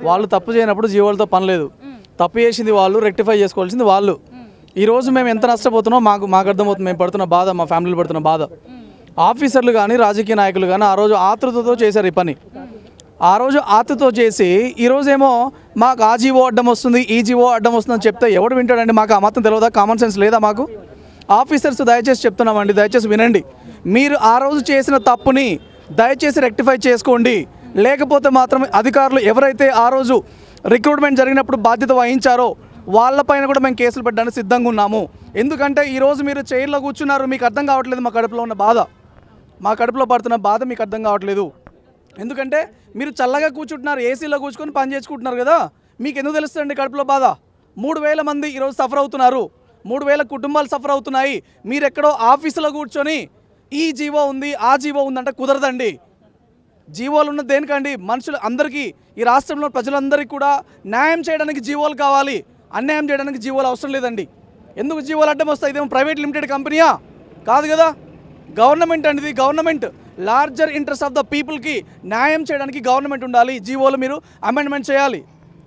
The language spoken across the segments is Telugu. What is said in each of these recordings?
వాళ్ళు తప్పు చేయనప్పుడు జీవోలతో పని లేదు. తప్పు చేసింది వాళ్ళు, రెక్టిఫై చేసుకోవాల్సింది వాళ్ళు. ఈరోజు మేము ఎంత నష్టపోతున్నామో మాకు అర్థమవుతుంది. మేము పడుతున్న బాధ, మా ఫ్యామిలీలు పడుతున్న బాధ. ఆఫీసర్లు కానీ రాజకీయ నాయకులు కానీ ఆ రోజు ఆతృతతో చేశారు ఈ పని. ఆ రోజు ఆతృతో చేసి ఈరోజేమో మాకు ఆ జీవో అడ్డం వస్తుంది, ఈ జీవో అడ్డం వస్తుంది అని చెప్తే ఎవడు వింటాడండి? మాకు ఆ మాత్రం తెలియదా? కామన్ సెన్స్ లేదా మాకు? ఆఫీసర్స్ దయచేసి చెప్తున్నామండి, దయచేసి వినండి. మీరు ఆ రోజు చేసిన తప్పుని దయచేసి రెక్టిఫై చేసుకోండి. లేకపోతే మాత్రం అధికారులు ఎవరైతే ఆ రోజు రిక్రూట్మెంట్ జరిగినప్పుడు బాధ్యత వహించారో వాళ్ళపైన కూడా మేము కేసులు పెట్టడానికి సిద్ధంగా ఉన్నాము. ఎందుకంటే ఈరోజు మీరు చైర్లో కూర్చున్నారు, మీకు అర్థం కావట్లేదు మా కడుపులో ఉన్న బాధ, మా కడుపులో పడుతున్న బాధ మీకు అర్థం కావట్లేదు. ఎందుకంటే మీరు చల్లగా కూర్చుంటున్నారు, ఏసీలో కూర్చుకొని పని చేసుకుంటున్నారు కదా, మీకు ఎందుకు తెలుస్తుందండి కడుపులో బాధ? 3,000 మంది ఈరోజు సఫర్ అవుతున్నారు, 3,000 కుటుంబాలు సఫర్ అవుతున్నాయి. మీరు ఎక్కడో ఆఫీసులో కూర్చొని ఈ జీవో ఉంది, ఆ జీవో ఉందంటే కుదరదండి. జీవోలు ఉన్న దేనికండి? మనుషులు అందరికీ, ఈ రాష్ట్రంలో ప్రజలందరికీ కూడా న్యాయం చేయడానికి జీవోలు కావాలి, అన్యాయం చేయడానికి జీవోలు అవసరం లేదండి. ఎందుకు జీవోలు అడ్డం వస్తాయి? ఇదేమో ప్రైవేట్ లిమిటెడ్ కంపెనీయా? కాదు కదా, గవర్నమెంట్ అండి. ఇది government. Larger interest of the పీపుల్కి న్యాయం చేయడానికి గవర్నమెంట్ ఉండాలి. జీవోలు మీరు అమెండ్మెంట్ చేయాలి.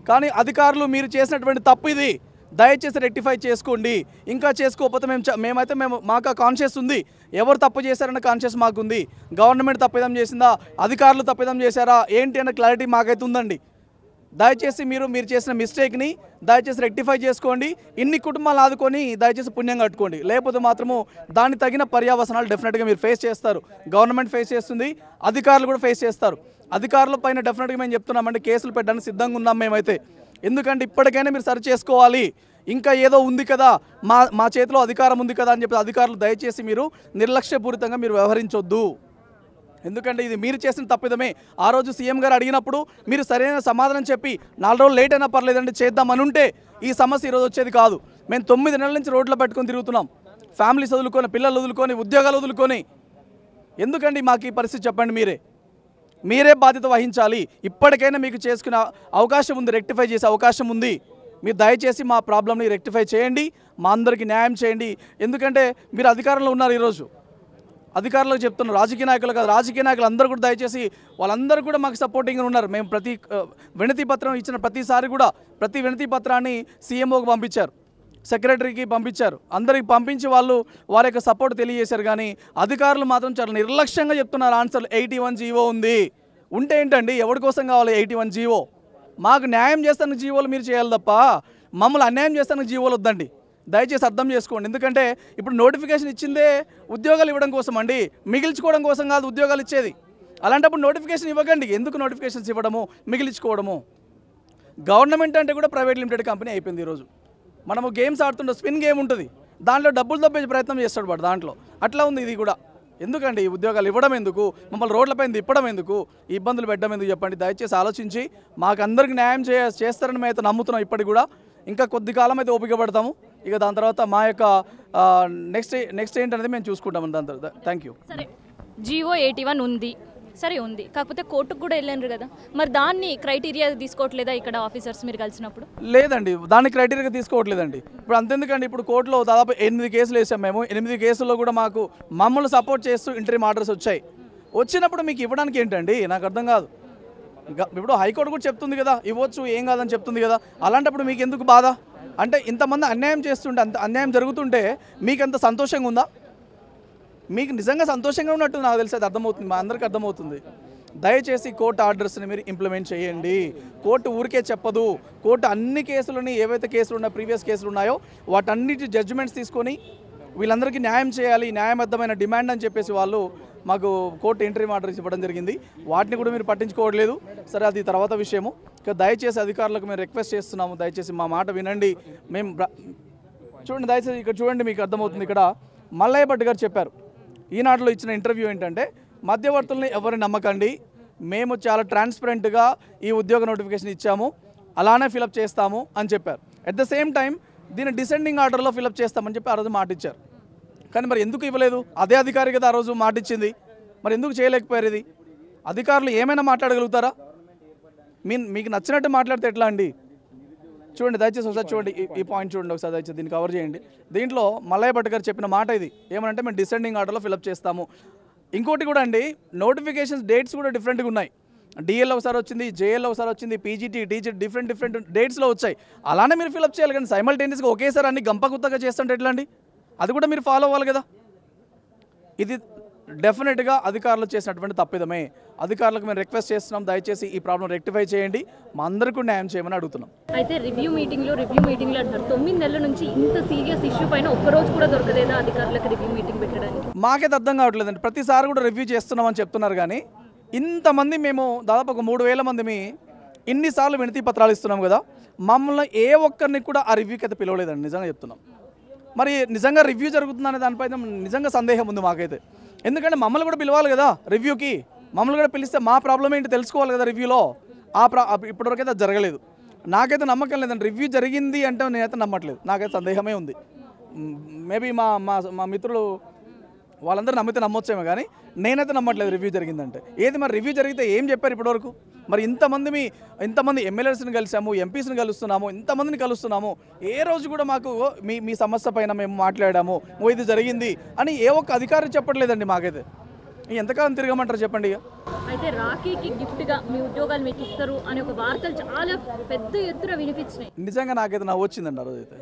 కానీ అధికారులు మీరు చేసినటువంటి తప్పు ఇది, దయచేసి రెక్టిఫై చేసుకోండి. ఇంకా చేసుకోకపోతే మేమైతే మాకు కాన్షియస్ ఉంది, ఎవరు తప్పు చేశారన్న కాన్షియస్ మాకుంది. గవర్నమెంట్ తప్పిదం చేసిందా, అధికారులు తప్పిదం చేశారా ఏంటి అన్న క్లారిటీ మాకైతే ఉందండి. దయచేసి మీరు చేసిన మిస్టేక్ని దయచేసి రెక్టిఫై చేసుకోండి. ఇన్ని కుటుంబాలు ఆదుకొని దయచేసి పుణ్యం కట్టుకోండి. లేకపోతే మాత్రము దానికి తగిన పర్యావసనాలు డెఫినెట్గా మీరు ఫేస్ చేస్తారు. గవర్నమెంట్ ఫేస్ చేస్తుంది, అధికారులు కూడా ఫేస్ చేస్తారు. అధికారుల పైన డెఫినెట్గా మేము చెప్తున్నామంటే కేసులు పెట్టడానికి సిద్ధంగా ఉన్నాం మేమైతే. ఎందుకంటే ఇప్పటికైనా మీరు సరి చేసుకోవాలి. ఇంకా ఏదో ఉంది కదా, మా చేతిలో అధికారం ఉంది కదా అని చెప్పి అధికారులు దయచేసి మీరు నిర్లక్ష్యపూరితంగా మీరు వ్యవహరించొద్దు. ఎందుకంటే ఇది మీరు చేసిన తప్పిదమే. ఆ రోజు సీఎం గారు అడిగినప్పుడు మీరు సరైన సమాధానం చెప్పి 4 రోజులు లేట్ అయినా పర్లేదండి చేద్దామని ఉంటే ఈ సమస్య ఈరోజు వచ్చేది కాదు. మేము 9 నెలల నుంచి రోడ్లో పెట్టుకొని తిరుగుతున్నాం, ఫ్యామిలీస్ వదులుకొని, పిల్లలు వదులుకొని, ఉద్యోగాలు వదులుకొని. ఎందుకండి మాకు ఈ పరిస్థితి? చెప్పండి. మీరే బాధ్యత వహించాలి. ఇప్పటికైనా మీకు చేసుకునే అవకాశం ఉంది, రెక్టిఫై చేసే అవకాశం ఉంది. మీరు దయచేసి మా ప్రాబ్లమ్ని రెక్టిఫై చేయండి, మా అందరికీ న్యాయం చేయండి. ఎందుకంటే మీరు అధికారంలో ఉన్నారు, ఈరోజు అధికారులకు చెప్తున్నారు, రాజకీయ నాయకులు కాదు. రాజకీయ నాయకులు అందరూ కూడా దయచేసి వాళ్ళందరూ కూడా మాకు సపోర్టింగ్గా ఉన్నారు. మేము ప్రతి వినతి పత్రం ఇచ్చిన ప్రతిసారి కూడా ప్రతి వినతి పత్రాన్ని సీఎంఓకి పంపించారు, సెక్రటరీకి పంపించారు, అందరికి పంపించి వారి యొక్క సపోర్ట్ తెలియజేశారు. కానీ అధికారులు మాత్రం చాలా నిర్లక్ష్యంగా చెప్తున్నారు ఆన్సర్లు. 81 జీవో ఉంది ఉంటే ఏంటండి? ఎవరి కోసం కావాలి 81 జీవో? మాకు న్యాయం చేస్తానికి జీవోలు మీరు చేయాలి తప్ప మమ్మల్ని అన్యాయం చేస్తానికి జీవోలు వద్దండి. దయచేసి అర్థం చేసుకోండి. ఎందుకంటే ఇప్పుడు నోటిఫికేషన్ ఇచ్చిందే ఉద్యోగాలు ఇవ్వడం కోసం అండి, మిగిల్చుకోవడం కోసం కాదు ఉద్యోగాలు ఇచ్చేది. అలాంటప్పుడు నోటిఫికేషన్ ఇవ్వకండి. ఎందుకు నోటిఫికేషన్స్ ఇవ్వడము, మిగిలించుకోవడము? గవర్నమెంట్ అంటే కూడా ప్రైవేట్ లిమిటెడ్ కంపెనీ అయిపోయింది. ఈరోజు మనము గేమ్స్ ఆడుతుంటే స్పిన్ గేమ్ ఉంటుంది, దాంట్లో డబ్బులు తప్పే ప్రయత్నం చేస్తాడు వాడు దాంట్లో. అట్లా ఉంది ఇది కూడా. ఎందుకండి ఈ ఉద్యోగాలు ఇవ్వడం ఎందుకు? మమ్మల్ని రోడ్లపైన తిప్పడం ఎందుకు? ఈ ఇబ్బందులు పెట్టడం ఎందుకు? చెప్పండి. దయచేసి ఆలోచించి మాకు అందరికి న్యాయం చేస్తారని మేము అయితే నమ్ముతున్నాం. ఇప్పటికి కూడా ఇంకా కొద్ది కాలం అయితే ఓపిక పడతాము. ఇక దాని తర్వాత మా యొక్క నెక్స్ట్ ఏంటనేది మేము చూసుకుంటాము దాని తర్వాత. Thank you. సరే, జీవో 81 ఉంది, సరే ఉంది, కాకపోతే కోర్టుకు కూడా వెళ్ళండ్రు కదా, మరి దాన్ని క్రైటీరియా తీసుకోవట్లేదా ఇక్కడ ఆఫీసర్స్ మీరు కలిసినప్పుడు? లేదండి, దాన్ని క్రైటీరియా తీసుకోవట్లేదండి. ఇప్పుడు అంతెందుకండి, ఇప్పుడు కోర్టులో దాదాపు 8 కేసులు వేసాం మేము. 8 కేసుల్లో కూడా మమ్మల్ని సపోర్ట్ చేస్తూ ఇంటరీమ్ ఆర్డర్స్ వచ్చాయి. వచ్చినప్పుడు మీకు ఇవ్వడానికి ఏంటండి? నాకు అర్థం కాదు. ఇప్పుడు హైకోర్టు కూడా చెప్తుంది కదా, ఇవ్వచ్చు, ఏం కాదని చెప్తుంది కదా. అలాంటప్పుడు మీకు ఎందుకు బాధ? అంటే ఇంతమంది అన్యాయం చేస్తుంటే, అంత అన్యాయం జరుగుతుంటే మీకు అంత సంతోషంగా ఉందా? మీకు నిజంగా సంతోషంగా ఉన్నట్టు నాకు తెలిసి అది అర్థమవుతుంది, మా అందరికీ అర్థమవుతుంది. దయచేసి కోర్టు ఆర్డర్స్ని మీరు ఇంప్లిమెంట్ చేయండి. కోర్టు ఊరికే చెప్పదు. కోర్టు అన్ని కేసులని, ఏవైతే కేసులు ఉన్నాయో, ప్రీవియస్ కేసులు ఉన్నాయో వాటన్నిటి జడ్జిమెంట్స్ తీసుకొని వీళ్ళందరికీ న్యాయం చేయాలి, న్యాయబద్ధమైన డిమాండ్ అని చెప్పేసి వాళ్ళు మాకు కోర్టు ఇంటరీమ్ ఆర్డర్స్ ఇవ్వడం జరిగింది. వాటిని కూడా మీరు పట్టించుకోవట్లేదు. సరే, అది తర్వాత విషయము. ఇక దయచేసి అధికారులకు మేము రిక్వెస్ట్ చేస్తున్నాము, దయచేసి మా మాట వినండి. మేము చూడండి, దయచేసి ఇక్కడ చూడండి, మీకు అర్థమవుతుంది. ఇక్కడ మల్లయ్య భట్ గారు చెప్పారు, ఈనాడులో ఇచ్చిన ఇంటర్వ్యూ ఏంటంటే, మధ్యవర్తుల్ని ఎవరిని నమ్మకండి, మేము చాలా ట్రాన్స్పరెంట్గా ఈ ఉద్యోగ నోటిఫికేషన్ ఇచ్చాము, అలానే ఫిలప్ చేస్తాము అని చెప్పారు. అట్ ద సేమ్ టైం దీన్ని డిసెండింగ్ ఆర్డర్లో ఫిలప్ చేస్తామని చెప్పి ఆ రోజు మాట ఇచ్చారు. కానీ మరి ఎందుకు ఇవ్వలేదు? అదే అధికారి కదా ఆ రోజు మాట ఇచ్చింది, మరి ఎందుకు చేయలేకపోయారు? ఇది అధికారులు ఏమైనా మాట్లాడగలుగుతారా? మీకు నచ్చినట్టు మాట్లాడితే ఎట్లా అండి? చూడండి, దయచేసి ఒకసారి చూడండి, ఈ పాయింట్ చూడండి ఒకసారి, దయచేసి దీన్ని కవర్ చేయండి. దీంట్లో మల్లయ్య భట్ గారు చెప్పిన మాట ఇది ఏమనంటే, మేము డిసెండింగ్ ఆర్డర్లో ఫిలప్ చేస్తాము. ఇంకోటి కూడా అండి, నోటిఫికేషన్స్ డేట్స్ కూడా డిఫరెంట్గా ఉన్నాయి. డిఎల్ ఒకసారి వచ్చింది, జేఎల్ ఒకసారి వచ్చింది, పీజీటీ టీచర్ డిఫరెంట్ డేట్స్లో వచ్చాయి. అలానే మీరు ఫిల్అప్ చేయాలి, కానీ సైమల్టేనియస్గా ఒకేసారి అన్ని గంపగుత్తగా చేస్తుంటే ఎట్లా అండి? అది కూడా మీరు ఫాలో అవ్వాలి కదా. ఇది డెఫినెట్గా అధికారులు చేసినటువంటి తప్పిదమే. అధికారులకు మేము రిక్వెస్ట్ చేస్తున్నాం, దయచేసి ఈ ప్రాబ్లం రెక్టిఫై చేయండి, మా అందరికీ న్యాయం చేయమని అడుగుతున్నాం. అయితే రివ్యూ మీటింగ్లో అంటారు 9 నెలల నుంచి ఇంత సీరియస్ ఇష్యూ పైన ఒక్కరోజు కూడా దొరకలేదా అధికారులకు రివ్యూ మీటింగ్ పెట్టడానికి? మాకైతే అర్థం కావట్లేదండి. ప్రతిసారి కూడా రివ్యూ చేస్తున్నామని చెప్తున్నారు, కానీ ఇంతమంది మేము దాదాపు ఒక 3000 మందిమి ఇన్నిసార్లు వినతి పత్రాలు ఇస్తున్నాం కదా, మమ్మల్ని ఏ ఒక్కరిని కూడా ఆ రివ్యూకి అయితే పిలవలేదండి. నిజంగా చెప్తున్నాం. మరి నిజంగా రివ్యూ జరుగుతుందనే దానిపై నిజంగా సందేహం ఉంది మాకైతే. ఎందుకంటే మమ్మల్ని కూడా పిలవాలి కదా రివ్యూకి, మమ్మల్ని కూడా పిలిస్తే మా ప్రాబ్లం ఏంటి తెలుసుకోవాలి కదా రివ్యూలో. ఇప్పటివరకు అయితే అది జరగలేదు. నాకైతే నమ్మకం లేదండి. రివ్యూ జరిగింది అంటే నేనైతే నమ్మట్లేదు, నాకైతే సందేహమే ఉంది. మేబీ మా మా మిత్రులు వాళ్ళందరూ నమ్మితే నమ్మొచ్చేమో, కానీ నేనైతే నమ్మట్లేదు రివ్యూ జరిగిందంటే. ఏది మరి రివ్యూ జరిగితే ఏం చెప్పారు ఇప్పటివరకు? మరి ఇంతమంది ఎమ్మెల్యేస్ని కలిసాము, ఎంపీస్ని కలుస్తున్నాము, ఇంతమందిని కలుస్తున్నాము, ఏ రోజు కూడా మాకు మీ సమస్య పైన మేము మాట్లాడాము, ఇది జరిగింది అని ఏ ఒక్క అధికారి చెప్పట్లేదండి మాకైతే. ఎంతకాలం తిరగమంటారు చెప్పండి. ఇక అయితే రాఖీకి గిఫ్ట్గా మీ ఉద్యోగాలు మీకు ఇస్తారు అనే ఒక వార్తలు చాలా పెద్ద ఎత్తున వినిపించినాయి. నిజంగా నాకైతే నవ్వు వచ్చిందండి ఆ రోజైతే.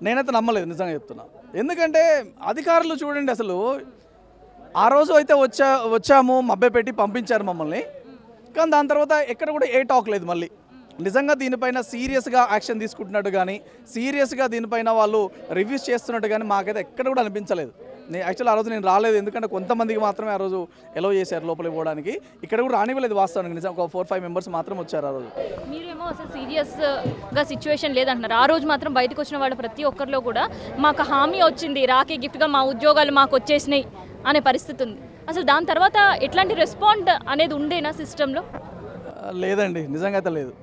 నేనైతే నమ్మలేదు, నిజంగా చెప్తున్నా. ఎందుకంటే అధికారులు చూడండి, అసలు ఆ రోజు అయితే వచ్చాము మభ్యపెట్టి పంపించారు మమ్మల్ని, కానీ దాని తర్వాత ఎక్కడ కూడా ఏ టాక్ లేదు. మళ్ళీ నిజంగా దీనిపైన సీరియస్గా యాక్షన్ తీసుకుంటున్నట్టు కానీ, సీరియస్గా దీనిపైన వాళ్ళు రివ్యూస్ చేస్తున్నట్టు కానీ మాకైతే ఎక్కడ కూడా అనిపించలేదు. యాక్చువల్ ఆ రోజు నేను రాలేదు, ఎందుకంటే కొంతమందికి మాత్రమే ఆ రోజు ఎలో చేశారు లోపలికి పోవడానికి. ఇక్కడ కూడా రానివ్వలేదు వాస్తవానికి. నిజం ఒక 4-5 మెంబర్స్ మాత్రం వచ్చారు ఆ రోజు. మీరేమో అసలు సీరియస్గా సిచ్యువేషన్ లేదంటున్నారు. ఆ రోజు మాత్రం బయటకు వచ్చిన వాళ్ళు ప్రతి ఒక్కరిలో కూడా మాకు హామీ వచ్చింది, రాఖీ గిఫ్ట్గా మా ఉద్యోగాలు మాకు వచ్చేసినాయి అనే పరిస్థితి ఉంది. అసలు దాని తర్వాత ఎట్లాంటి రెస్పాండ్ అనేది ఉండేనా సిస్టంలో? లేదండి, నిజంగా అయితే లేదు.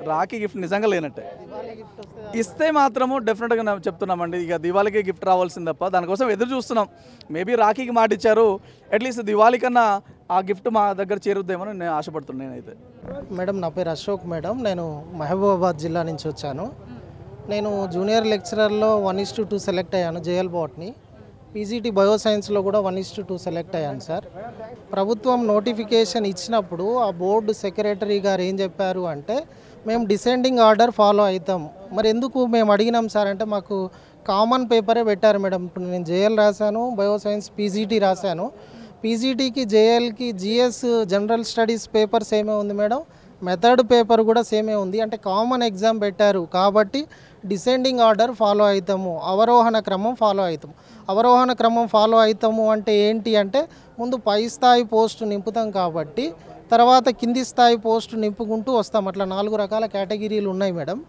రాఖీ గిఫ్ట్ నిజంగా లేనట్టే. ఇస్తే మాత్రము డెఫినెట్గా చెప్తున్నామండి, ఇక దివాళీకి గిఫ్ట్ రావాల్సింది తప్ప దానికోసం ఎదురు చూస్తున్నాం. మేబీ రాఖీకి మాట ఇచ్చారు, అట్లీస్ట్ దివాళీ కన్నా ఆ గిఫ్ట్ మా దగ్గర చేరుద్దేమని నేను ఆశపడుతున్నాను. నేనైతే మేడం, నా పేరు అశోక్ మేడం, నేను మహబూబాబాద్ జిల్లా నుంచి వచ్చాను. నేను జూనియర్ లెక్చరర్లో 1:2 సెలెక్ట్ అయ్యాను, జేఎల్ బాట్ని. పీజీటీ బయోసైన్స్లో కూడా 1:2 సెలెక్ట్ అయ్యాను సార్. ప్రభుత్వం నోటిఫికేషన్ ఇచ్చినప్పుడు ఆ బోర్డు సెక్రటరీ గారు ఏం చెప్పారు అంటే, మేము డిసెండింగ్ ఆర్డర్ ఫాలో అవుతాం. మరి ఎందుకు మేము అడిగినాం సార్ అంటే, మాకు కామన్ పేపరే పెట్టారు మేడం. ఇప్పుడు నేను జేఎల్ రాశాను, బయోసైన్స్ పీజీటీ రాశాను. పీజీటీకి జేఎల్కి జిఎస్ జనరల్ స్టడీస్ పేపర్ సేమే ఉంది మేడం, మెథడ్ పేపర్ కూడా సేమే ఉంది. అంటే కామన్ ఎగ్జామ్ పెట్టారు కాబట్టి డిసెండింగ్ ఆర్డర్ ఫాలో అవుతాము, అవరోహణ క్రమం ఫాలో అవుతాము. అవరోహణ క్రమం ఫాలో అవుతాము అంటే ఏంటి అంటే, ముందు పై స్థాయి పోస్టు నింపుతాం కాబట్టి తర్వాత కింది స్థాయి పోస్టు నింపుకుంటూ వస్తాం. అట్లా 4 రకాల కేటగిరీలు ఉన్నాయి మేడం.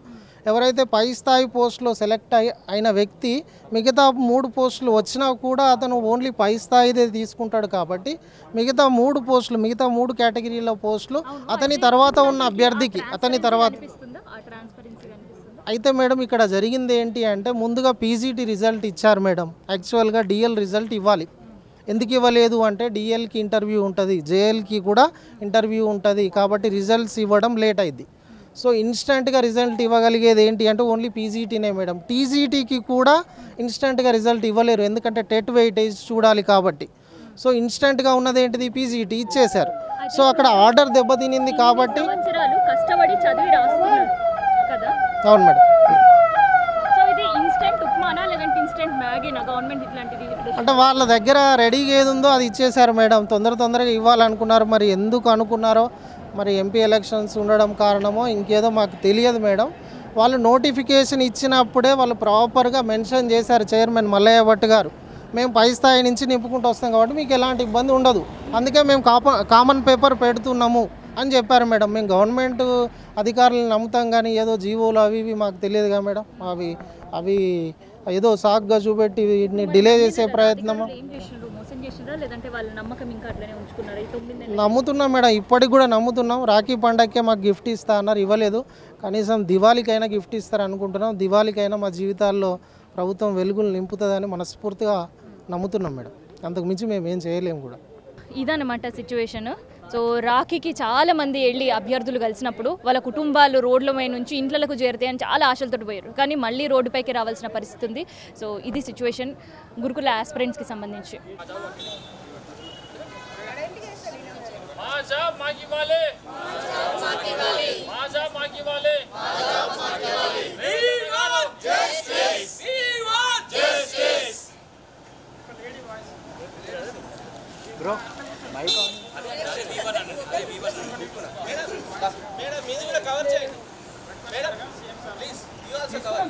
ఎవరైతే పై స్థాయి పోస్టులో సెలెక్ట్ అయిన వ్యక్తి మిగతా 3 పోస్టులు వచ్చినా కూడా అతను ఓన్లీ పై స్థాయిదే తీసుకుంటాడు కాబట్టి మిగతా 3 కేటగిరీల పోస్టులు అతని తర్వాత ఉన్న అభ్యర్థికి తర్వాత. అయితే మేడం, ఇక్కడ జరిగింది ఏంటి అంటే, ముందుగా పీజీటీ రిజల్ట్ ఇచ్చారు మేడం. యాక్చువల్గా డిఎల్ రిజల్ట్ ఇవ్వాలి. ఎందుకు ఇవ్వలేదు అంటే, డిఎల్కి ఇంటర్వ్యూ ఉంటుంది, జేఎల్కి కూడా ఇంటర్వ్యూ ఉంటుంది, కాబట్టి రిజల్ట్స్ ఇవ్వడం లేట్ అయింది. సో ఇన్స్టెంట్గా రిజల్ట్ ఇవ్వగలిగేది ఏంటి అంటే ఓన్లీ పీజీటీనే మేడం. టీజీటీకి కూడా ఇన్స్టెంట్గా రిజల్ట్ ఇవ్వలేరు, ఎందుకంటే టెట్ వెయిటేజ్ చూడాలి కాబట్టి. సో ఇన్స్టెంట్గా ఉన్నది ఏంటిది, పీజీటీ ఇచ్చేశారు. సో అక్కడ ఆర్డర్ దెబ్బతినింది కాబట్టి. కష్టపడి చదివి రాస్తున్నారు కదా. అవును మేడం. సో ఇది ఇన్స్టెంట్ ఉప్మానా లేదంటే ఇన్స్టెంట్ మ్యాగీనా గవర్నమెంట్ ఇట్లాంటిది? అంటే వాళ్ళ దగ్గర రెడీగా ఏది ఉందో అది ఇచ్చేశారు మేడం. తొందరగా ఇవ్వాలనుకున్నారు. మరి ఎందుకు అనుకున్నారో, మరి ఎంపీ ఎలక్షన్స్ ఉండడం కారణమో ఇంకేదో మాకు తెలియదు మేడం. వాళ్ళు నోటిఫికేషన్ ఇచ్చినప్పుడే వాళ్ళు ప్రాపర్గా మెన్షన్ చేశారు చైర్మన్ మల్లయ్య భట్ గారు, మేము పై స్థాయి నుంచి నింపుకుంటూ వస్తాం కాబట్టి మీకు ఎలాంటి ఇబ్బంది ఉండదు, అందుకే మేము కామన్ పేపర్ పెడుతున్నాము అని చెప్పారు మేడం. మేము గవర్నమెంట్ అధికారులను నమ్ముతాం, కానీ ఏదో జీవోలు అవి ఇవి మాకు తెలియదుగా మేడం. అవి ఏదో సాగ్గా చూపెట్టి వీటిని డిలే చేసే ప్రయత్నము. నమ్ముతున్నాం మేడం, ఇప్పటికి కూడా నమ్ముతున్నాం. రాఖీ పండగకే మాకు గిఫ్ట్ ఇస్తా అన్నారు, ఇవ్వలేదు. కనీసం దివాళీకైనా గిఫ్ట్ ఇస్తారు అనుకుంటున్నాం. దివాళీకైనా మా జీవితాల్లో ప్రభుత్వం వెలుగులు నింపుతుందని మనస్ఫూర్తిగా నమ్ముతున్నాం మేడం. అంతకు మించి మేము ఏం చేయలేము కూడా. ఇదన్నమాట సిచ్యువేషన్. సో రాఖీకి చాలామంది వెళ్ళి అభ్యర్థులు కలిసినప్పుడు వాళ్ళ కుటుంబాలు రోడ్ల మీద నుంచి ఇంట్లకు చేరుతాయని చాలా ఆశలతో పోయారు, కానీ మళ్ళీ రోడ్డుపైకి రావాల్సిన పరిస్థితి ఉంది. సో ఇది సిచ్యువేషన్ గురుకుల ఆస్పిరెంట్స్కి సంబంధించి. బ్రో మైక్ మేడం మీది కూడా కవర్ చేయండి madam please you also cover